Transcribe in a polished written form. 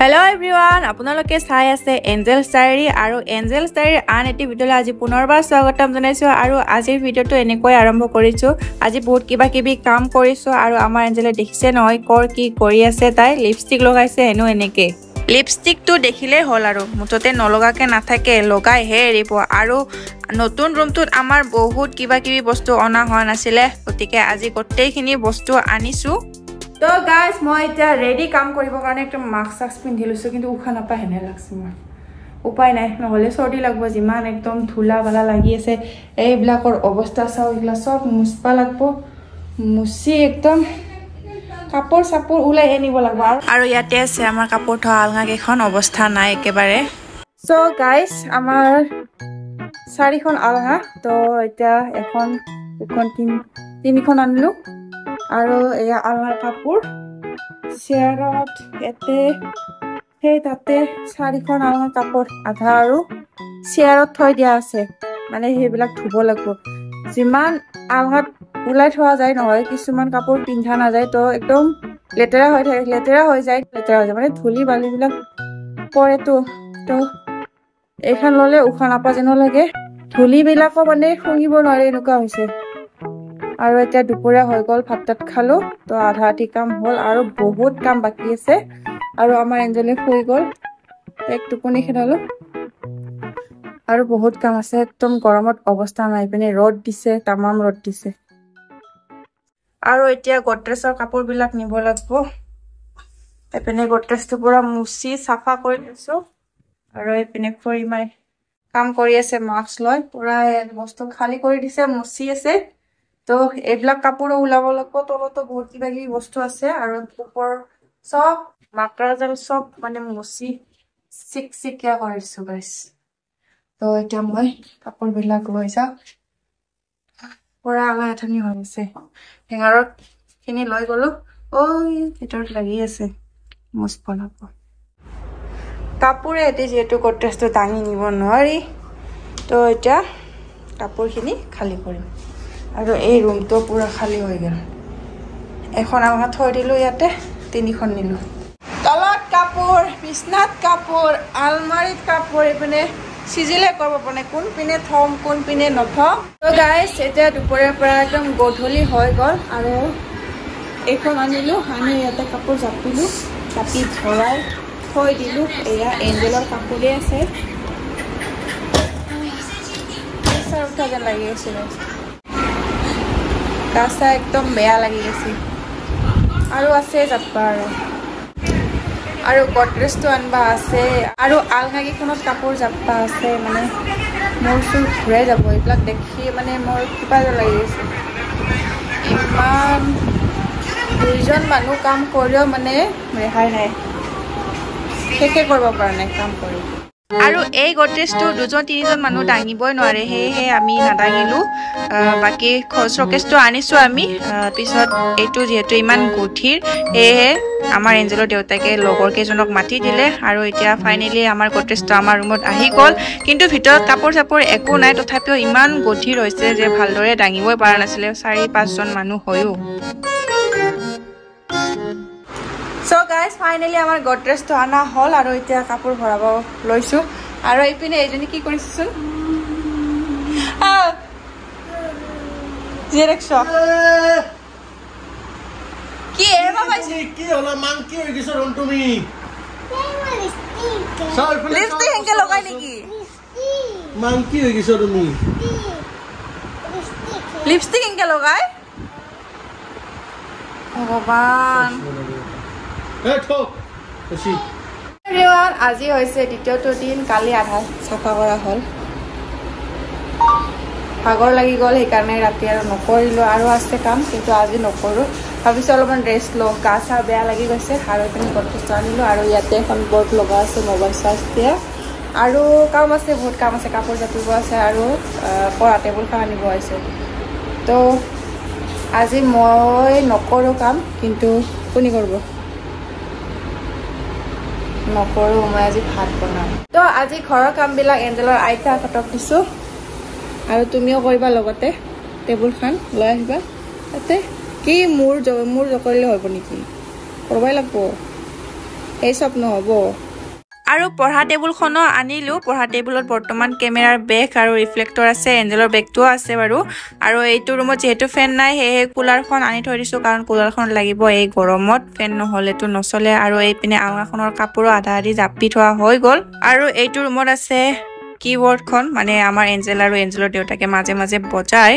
Hello everyone, আপোনালোকে চাই আছে এঞ্জেলছ ডায়েৰী আৰু এঞ্জেলছ ডায়েৰীৰ আন এটি ভিডিঅ'লৈ আজি পুনৰবাৰ স্বাগতম জনাইছো আৰু আজিৰ ভিডিঅ'টো এনেকৈ আৰম্ভ কৰিছো। আজি বহুত কিবা কাম কৰিছো আৰু আমাৰ এঞ্জেলে দেখিছে নহয় কি কৰি আছে তাই লিপষ্টিক লগাইছে হেনো এনেকে। লিপষ্টিকটো দেখিলে হ'ল আৰু মুঠতে নলগাকে নাথাকে লগাইহে এৰিব আৰু নতুন ৰুমটোত আমাৰ বহুত কিবা বস্তু অনা হোৱা নাছিলে গতিকে আজি গোটেইখিনি বস্তু আনিছো। তো গাইজ মই এতিয়া ৰেডি কাম কৰিবৰ কাৰণে একদম মাস্ক পিন্ধি লৈছোঁ কিন্তু উশাহ নাপায় হেনে লাগছে মই উপায় নাই নহ'লে চৰ্দি লাগিব যিমান একদম ধূলা বালা লাগি আছে এইবিলাকৰ অৱস্থা চাওঁ এইগিলা চব মুচবা লাগিব মুচি একদম কাপোৰ চাপোৰ ওলাই আনিব লাগিব আৰু ইয়াতে আছে আমাৰ কাপোৰ থোৱা আলনা কেইখন অৱস্থা নাই একেবাৰে। চ' গাইজ আমাৰ 4খন আলনা তো এতিয়া এখন তিনিখন আনিলোঁ আৰু এয়া আলনাৰ কাপোৰ চেয়াৰত এতে সেই তাতে 4খন আলনাৰ কাপোৰ আধা আৰু চেয়াৰত থৈ দিয়া আছে মানে সেইবিলাক ধুব লাগিব যিমান আলনাত ওলাই থোৱা যায় নহয় কিছুমান কাপোৰ পিন্ধা নাযায় তো একদম লেতেৰা হৈ যায় মানে ধূলি বালিবিলাক পৰেতো তো এইখন ল'লে উশাহ নাপা যেন লাগে ধূলিবিলাকো মানে শুঙিব নোৱাৰে এনেকুৱা হৈছে। আৰু এতিয়া দুপৰীয়া হৈ গ'ল ভাত তাত খালো তো আধা কাম হ'ল আৰু বহুত কাম বাকী আছে আৰু আমাৰ এঞ্জেলে শুই গ'ল এক টোপনি খেদালো আৰু বহুত কাম আছে একদম গৰমত অৱস্থা নাই পিনে ৰ'দ দিছে তামাম ৰ'দ দিছে আৰু এতিয়া গডৰেজৰ কাপোৰবিলাক নিব লাগিব এইপিনে গডৰেজটো পুৰা মুচি চাফা কৰি দিছো আৰু এইপিনে খুৰীমাই কাম কৰি আছে মাস্ক লৈ পুৰা বস্তু খালী কৰি দিছে মুচি আছে তো এইবিলাক কাপোৰ ওলাব লাগিব তলতো বহুত কিবা বস্তু আছে আৰু ওপৰ সব মাকৰাজাল সব মানে মুচি চিকচিকিয়া কৰিছো গাইস। তো এতিয়া মই কাপোৰবিলাক লৈ যাওঁ পুৰা আগাঠানি হৈ আছে হেঙাৰত খিনি লৈ গলো ভিতৰত লাগি আছে মুচব লাগিব কাপোৰে এটি যিহেতু গডৰেজটো দাঙি নিব নোৱাৰি তো এতিয়া কাপোৰখিনি খালী কৰিম আৰু এই ৰুমটো পুৰা খালী হৈ গ'ল এখন আলনা থৈ দিলো ইয়াতে 3খন নিলো তলত কাপোৰ বিছনাত কাপোৰ আলমাৰিত কাপোৰ এইপিনে সিজিলে কৰিব পৰা কোন পিনে থম কোন পিনে নথম তো গাইস এতিয়া দুপৰীয়াৰ পৰা একদম গধূলি হৈ গ'ল আৰু এইখন আনিলো আনি ইয়াতে কাপোৰ জাপিলো জাপি ভৰাই থৈ দিলো এয়া এঞ্জেলৰ কাপোৰে আছে উঠা যেন লাগি আছে গাছা একদম বেয়া লাগি গেছে আৰু আছে জাপা আৰু গডৰেজটো আনবা আছে আৰু আলনা কেইখনত কাপোৰ জাপা আছে মানে মোৰ চুৰ ঘূৰাই যাব এইবিলাক দেখি মানে মোৰ কিবা লাগি আছে ইমান 2জন মানুহ কাম কৰিও মানে ৰেহাই নাই শেষে কৰিব পৰা নাই কাম কৰি আৰু এই গডৰেজটো 2-3জন মানুহ দাঙিবই নোৱাৰে সেয়েহে আমি নাদাঙিলো বাকি শোকেছটো আনিছো আমি পিছত এইটো যেহেতু ইমান গঠিৰ সেয়েহে আমাৰ এঞ্জেলৰ দেউতাকে লগৰ কেইজনক মাতি দিলে আৰু এতিয়া ফাইনেলি আমাৰ গডৰেজটো আমাৰ ৰুমত আহি গ'ল কিন্তু ভিতৰত কাপোৰ চাপোৰ একো নাই তথাপিও ইমান গঠিৰ হৈছে যে ভালদৰে দাঙিবই পৰা নাছিলে 4-5জন মানুহ হয়ও। So guys finally আমাৰ গডৰেজটো আনা হ'ল আৰু এতিয়া কাপোৰ ভৰাব লৈছো আৰু এইপিনে এজনী কি কৰিছছুন জেৰেক্সা কি এবা পাইছ কি হলা মাংকি হৈ গিছ ৰন তুমি লিপস্টিক হেঙ্গে লগাই নেকি মাংকি হৈ গিছ তুমি লিপস্টিক হেঙ্গে লগাই ভগৱান everyone আজি হৈছে দ্বিতীয়টো দিন কালি আধা সাফা কৰা হ'ল ভাগৰ লাগি গ'ল সেইকাৰণে ৰাতি আৰু নকৰিলো আৰু আছে কাম কিন্তু আজি নকৰো ভাবিছো অলপমান ৰেষ্ট লওঁ গা চা বেয়া লাগি গৈছে আৰু তুমি গডৰেজ আনিলো আৰু ইয়াতে এখন বৰ্ড লগা আছে মোবাইল চাৰ্জ দিয়া আৰু কাম আছে বহুত কাম আছে কাপোৰ জাপিব আছে আৰু পঢ়া টেবুলখন আনিব আছে তো আজি মই নকৰো কাম কিন্তু কোনে কৰিব নকৰো মই আজি ভাত বনাম তো আজি ঘৰৰ কামবিলাক এঞ্জেলৰ আইতা কটক দিছো আৰু তুমিও কৰিবা লগতে টেবুলখন লৈ আহিবা তাতে কি মোৰ জকৰিলে হ'ব নেকি কৰবাই লাগব এই সব নহব আৰু পঢ়া টেবুলখনো আনিলো পঢ়া টেবুলত বৰ্তমান কেমেৰাৰ বেগ আৰু ৰিফ্লেক্টৰ আছে এঞ্জেলৰ বেগটো আছে বাৰু আৰু এইটো ৰুমত যেহেতু ফেন নাই হেহে কুলাৰখন আনি থৈ দিছো কাৰণ কুলাৰখন লাগিব এই গৰমত ফেন নহলেতো নচলে আৰু এই পিনে আলনাখনৰ কাপোৰো আধা আধি জাপি থোৱা হৈ গল আৰু এইটো ৰুমত আছে কিবৰ্ডখন মানে আমাৰ এঞ্জেল আৰু এঞ্জেলৰ দেউতাকে মাজে মাজে বজায়